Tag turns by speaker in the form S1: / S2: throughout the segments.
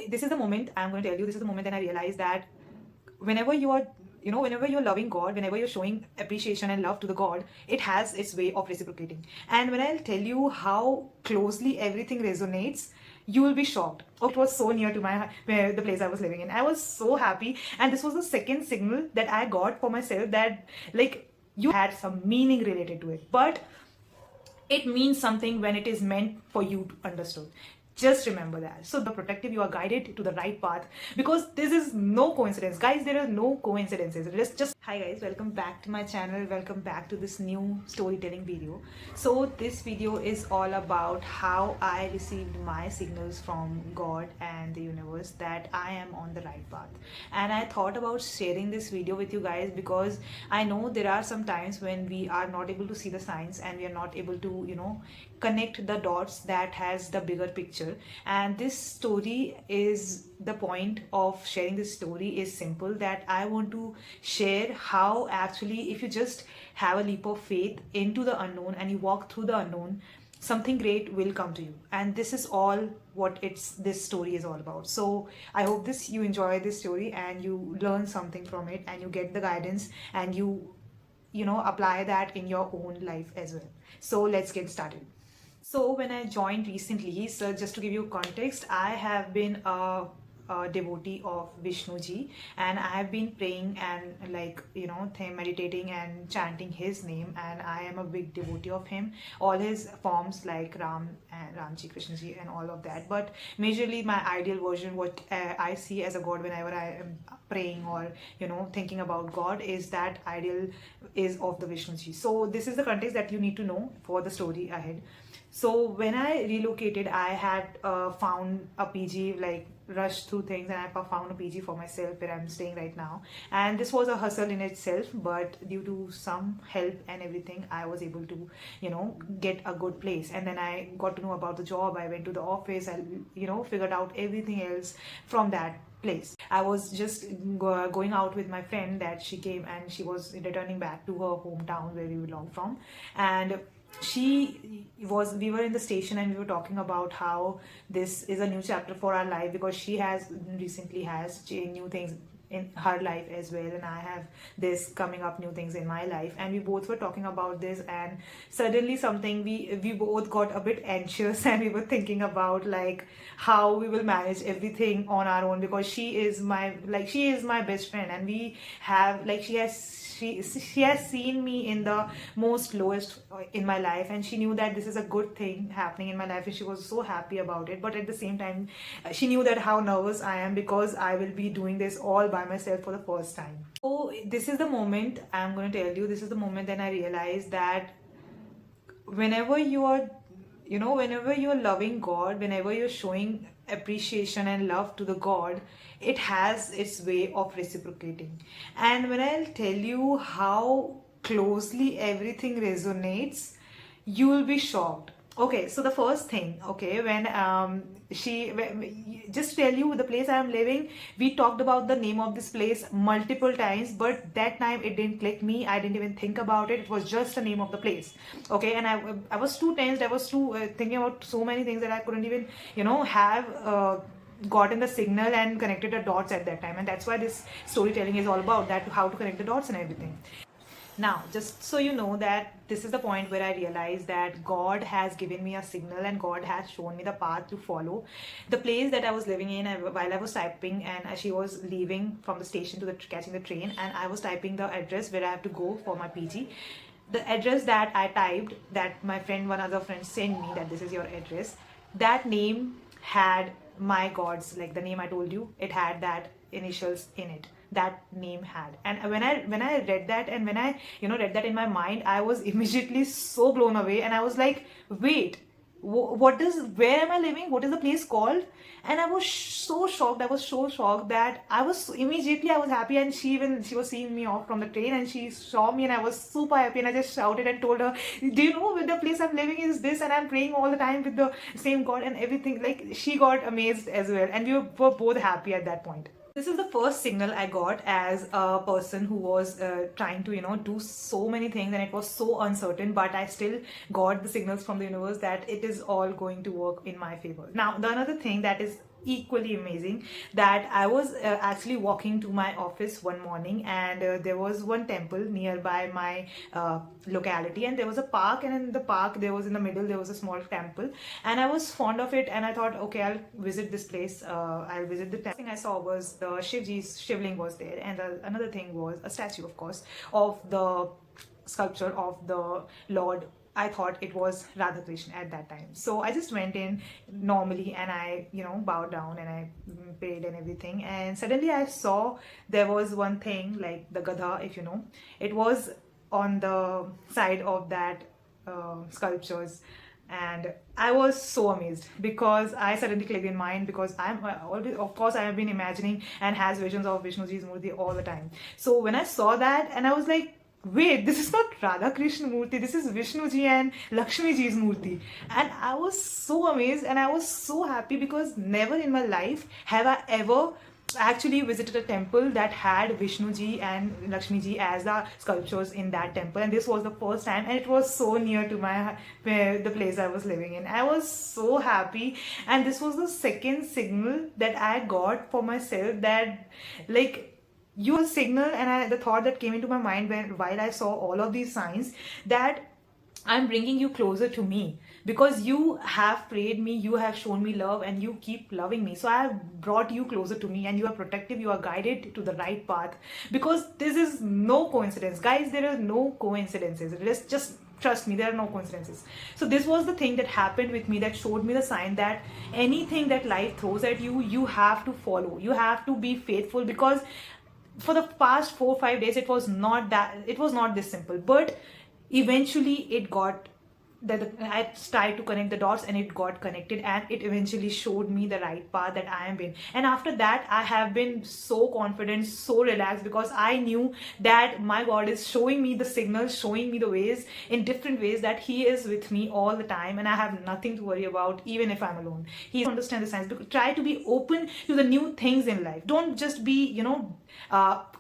S1: this is the moment I'm going to tell you. This is the moment that I realized that whenever you are, whenever you're loving God, whenever you're showing appreciation and love to the God, it has its way of reciprocating. And when I'll tell you how closely everything resonates, you will be shocked. Oh, it was so near to the place I was living in. I was so happy, and this was the second signal that I got for myself that like you had some meaning related to it. But it means something when it is meant for you to understand. Just remember that. So the protective, you are guided to the right path, because this is no coincidence, guys. There are no coincidences. Just hi guys, welcome back to my channel. Welcome back to this new storytelling video. So this video is all about how I received my signals from God and the universe that I am on the right path. And I thought about sharing this video with you guys because I know there are some times when we are not able to see the signs and we are not able to, connect the dots that has the bigger picture. And this story is, the point of sharing this story is simple, that I want to share how actually if you just have a leap of faith into the unknown and you walk through the unknown, something great will come to you. And this is all what this story is all about. So I hope you enjoy this story and you learn something from it and you get the guidance and you apply that in your own life as well. So let's get started. So when I joined recently, so just to give you context, I have been a devotee of Vishnu ji, and I have been praying and meditating and chanting his name, and I am a big devotee of him, all his forms like Ram and Ramji, Krishna ji and all of that. But majorly my ideal version, what I see as a God whenever I am praying or thinking about God, is that ideal is of the Vishnu ji. So this is the context that you need to know for the story ahead. So when I relocated, I had found a PG, like rushed through things, and I found a PG for myself where I'm staying right now. And this was a hustle in itself, but due to some help and everything, I was able to, get a good place. And then I got to know about the job. I went to the office. I, figured out everything else from that place. I was just going out with my friend that she came and she was returning back to her hometown where we belong from. And we were in the station and we were talking about how this is a new chapter for our life, because she has recently has new things in her life as well, and I have this coming up new things in my life. And we both were talking about this, and suddenly something, we both got a bit anxious and we were thinking about like how we will manage everything on our own, because she is my best friend, and we have she has seen me in the most lowest in my life, and she knew that this is a good thing happening in my life, and she was so happy about it. But at the same time, she knew that how nervous I am, because I will be doing this all by myself for the first time. So this is the moment I'm going to tell you. This is the moment that I realized that whenever you are, whenever you're loving God, whenever you're showing appreciation and love to the God, it has its way of reciprocating. And when I'll tell you how closely everything resonates, you will be shocked. Okay, so the first thing, okay, when just to tell you the place I am living, we talked about the name of this place multiple times, but that time it didn't click me. I didn't even think about it. It was just the name of the place, okay. And I was too tensed. I was too thinking about so many things that I couldn't even have gotten the signal and connected the dots at that time. And that's why this storytelling is all about, that how to connect the dots and everything. Now, just so you know, that this is the point where I realized that God has given me a signal and God has shown me the path to follow. The place that I was living in, while I was typing, and she was leaving from the station to catching the train, and I was typing the address where I have to go for my PG. The address that I typed, that my friend, one other friend sent me, that this is your address, that name had my God's, like the name I told you, it had that initials in it, that name had. And when I read that, and when I read that in my mind, I was immediately so blown away, and I was like, wait, where am I living, what is the place called? And I was so shocked. That I was happy. And she was seeing me off from the train, and she saw me, and I was super happy, and I just shouted and told her, do you know where the place I'm living is this, and I'm praying all the time with the same God and everything. Like, she got amazed as well, and we were both happy at that point. This is the first signal I got as a person who was trying to, do so many things, and it was so uncertain, but I still got the signals from the universe that it is all going to work in my favor. Now, the another thing that is equally amazing that I was actually walking to my office one morning, and there was one temple nearby my locality, and there was a park, and in the park there was, in the middle there was a small temple, and I was fond of it, and I thought, okay, I'll visit this place. I'll visit the temple. The thing I saw was the Shivji's shivling was there, and another thing was a statue, of course, of the sculpture of the Lord. I thought it was Radha Krishna at that time. So I just went in normally, and I, bowed down, and I prayed and everything. And suddenly I saw there was one thing like the Gadha, if you know. It was on the side of that sculptures. And I was so amazed, because I suddenly clicked in mind, because I'm always, of course, I have been imagining and has visions of Vishnuji's Murti all the time. So when I saw that, and I was like, wait, this is not Radha Krishna Murti, this is Vishnuji and Lakshmi Ji's Murti. And I was so amazed, and I was so happy, because never in my life have I ever actually visited a temple that had Vishnuji and Lakshmi Ji as the sculptures in that temple, and this was the first time, and it was so near to the place I was living in. I was so happy, and this was the second signal that I got for myself, that like, you signal, and the thought that came into my mind while I saw all of these signs, that I'm bringing you closer to me, because you have prayed me, you have shown me love, and you keep loving me. So I have brought you closer to me, and you are protective, you are guided to the right path, because this is no coincidence, guys. There are no coincidences. Just trust me, there are no coincidences. So this was the thing that happened with me, that showed me the sign that anything that life throws at you, you have to follow, you have to be faithful, because for the past 4-5 days it was not this simple, but eventually it got that. I tried to connect the dots, and it got connected, and it eventually showed me the right path that I am in. And after that, I have been so confident, so relaxed, because I knew that my God is showing me the signals, showing me the ways in different ways, that He is with me all the time, and I have nothing to worry about, even if I'm alone. He understands the science. Try to be open to the new things in life. Don't just be,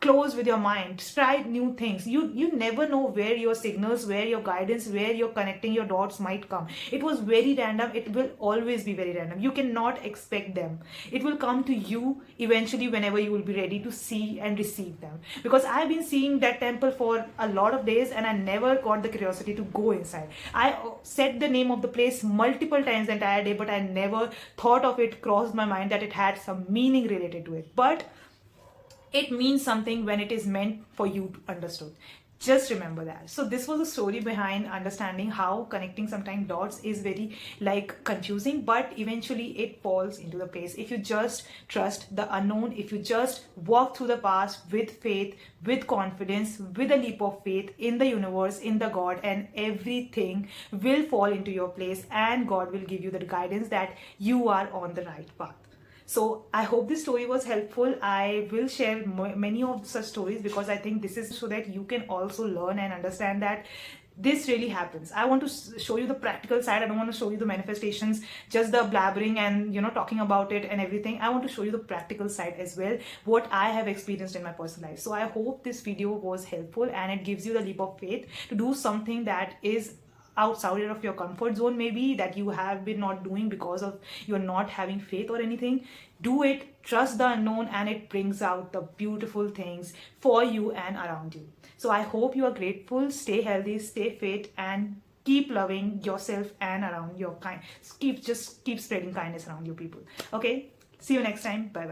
S1: close with your mind. Try new things. You never know where your signals, where your guidance, where you're connecting your dots might come. It was very random. It will always be very random. You cannot expect them. It will come to you eventually, whenever you will be ready to see and receive them. Because I've been seeing that temple for a lot of days, and I never got the curiosity to go inside. I said the name of the place multiple times the entire day, but I never thought of it, crossed my mind that it had some meaning related to it. But it means something when it is meant for you to understood. Just remember that. So this was the story behind understanding how connecting sometimes dots is very confusing, but eventually it falls into the place if you just trust the unknown, if you just walk through the past with faith, with confidence, with a leap of faith in the universe, in the God, and everything will fall into your place, and God will give you the guidance that you are on the right path. So I hope this story was helpful. I will share many of such stories, because I think this is so that you can also learn and understand that this really happens. I want to show you the practical side. I don't want to show you the manifestations, just the blabbering and talking about it and everything. I want to show you the practical side as well, what I have experienced in my personal life. So I hope this video was helpful, and it gives you the leap of faith to do something that is outside of your comfort zone, maybe that you have been not doing because of you're not having faith or anything. Do it, trust the unknown, and it brings out the beautiful things for you and around you. So I hope you are grateful. Stay healthy, stay fit, and keep loving yourself and around your kind. Keep spreading kindness around your people. Okay, see you next time. Bye bye.